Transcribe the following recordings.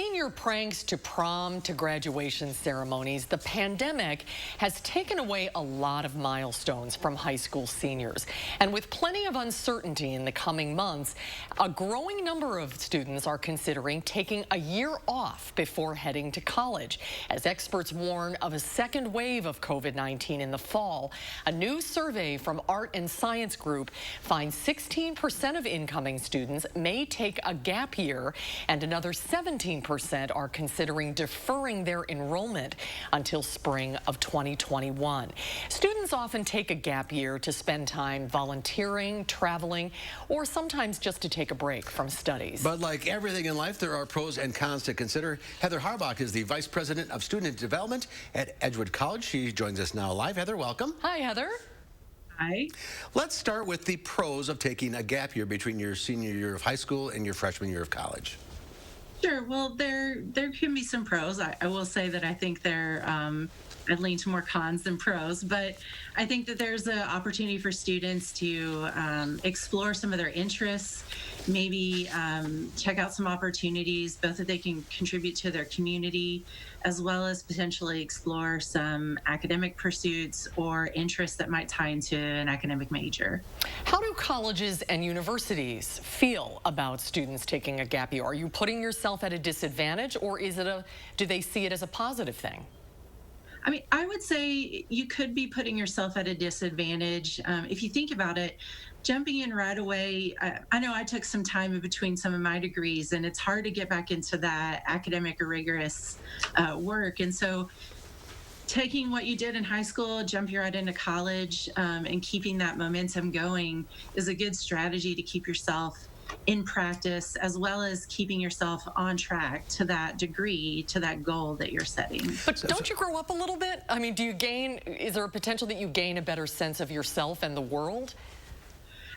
senior pranks to prom to graduation ceremonies, the pandemic has taken away a lot of milestones from high school seniors. And with plenty of uncertainty in the coming months, a growing number of students are considering taking a year off before heading to college. As experts warn of a second wave of COVID-19 in the fall, a new survey from Art and Science Group finds 16% of incoming students may take a gap year, and another 17% are considering deferring their enrollment until spring of 2021. Students often take a gap year to spend time volunteering, traveling, or sometimes just to take a break from studies. But like everything in life, there are pros and cons to consider. Heather Harbach is the Vice President of Student Development at Edgewood College. She joins us now live. Heather, welcome. Hi, Heather. Hi. Let's start with the pros of taking a gap year between your senior year of high school and your freshman year of college. Sure. Well, there can be some pros. I will say that I think I'd lean to more cons than pros, but I think that there's an opportunity for students to explore some of their interests, maybe check out some opportunities, both that they can contribute to their community, as well as potentially explore some academic pursuits or interests that might tie into an academic major. How do colleges and universities feel about students taking a gap year? Are you putting yourself at a disadvantage, or do they see it as a positive thing? I mean, I would say you could be putting yourself at a disadvantage. If you think about it, jumping in right away, I know I took some time in between some of my degrees, and it's hard to get back into that academic or rigorous work. And so taking what you did in high school, jumping right into college, and keeping that momentum going is a good strategy to keep yourself in practice, as well as keeping yourself on track to that degree, to that goal that you're setting. But don't you grow up a little bit? I mean, is there a potential that you gain a better sense of yourself and the world?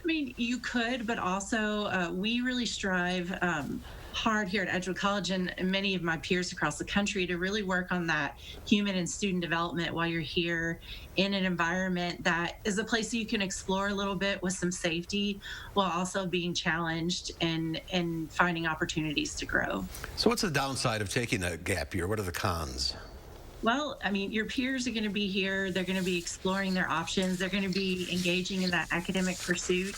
I mean, you could, but also we really strive hard here at Edgewood College and many of my peers across the country to really work on that human and student development while you're here in an environment that is a place that you can explore a little bit with some safety while also being challenged and finding opportunities to grow. So what's the downside of taking a gap year? What are the cons? Well, I mean, your peers are going to be here. They're going to be exploring their options. They're going to be engaging in that academic pursuit.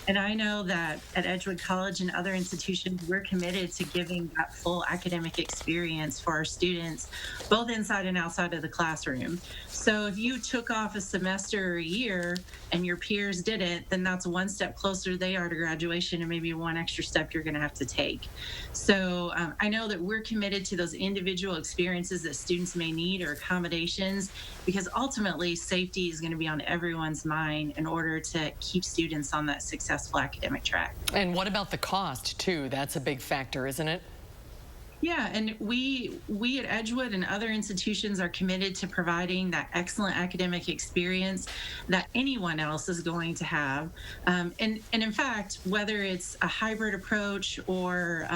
And I know that at Edgewood College and other institutions, we're committed to giving that full academic experience for our students, both inside and outside of the classroom. So if you took off a semester or a year and your peers didn't, then that's one step closer they are to graduation and maybe one extra step you're going to have to take. So I know that we're committed to those individual experiences that students may need or accommodations, because ultimately safety is going to be on everyone's mind in order to keep students on that successful academic track. And what about the cost too? That's a big factor, isn't it? Yeah, and we at Edgewood and other institutions are committed to providing that excellent academic experience that anyone else is going to have. And in fact, whether it's a hybrid approach or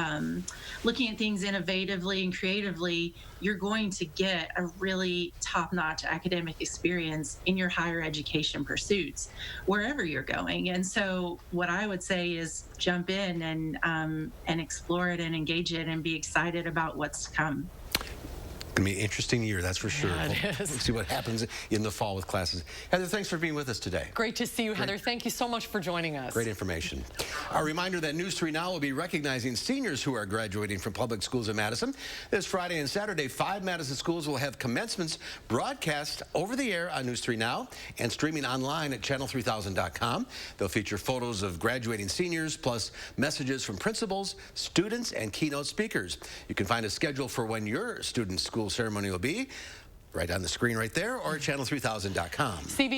looking at things innovatively and creatively, you're going to get a really top-notch academic experience in your higher education pursuits, wherever you're going. And so what I would say is jump in and explore it and engage it and be excited about what's to come. Going to be an interesting year, that's for sure. Yeah, We'll see what happens in the fall with classes. Heather, thanks for being with us today. Great to see you, Heather. Thank you so much for joining us. Great information. A reminder that News 3 Now will be recognizing seniors who are graduating from public schools in Madison. This Friday and Saturday, 5 Madison schools will have commencements broadcast over the air on News 3 Now and streaming online at channel3000.com. They'll feature photos of graduating seniors, plus messages from principals, students, and keynote speakers. You can find a schedule for when your student's school ceremony will be right on the screen right there, or at channel3000.com.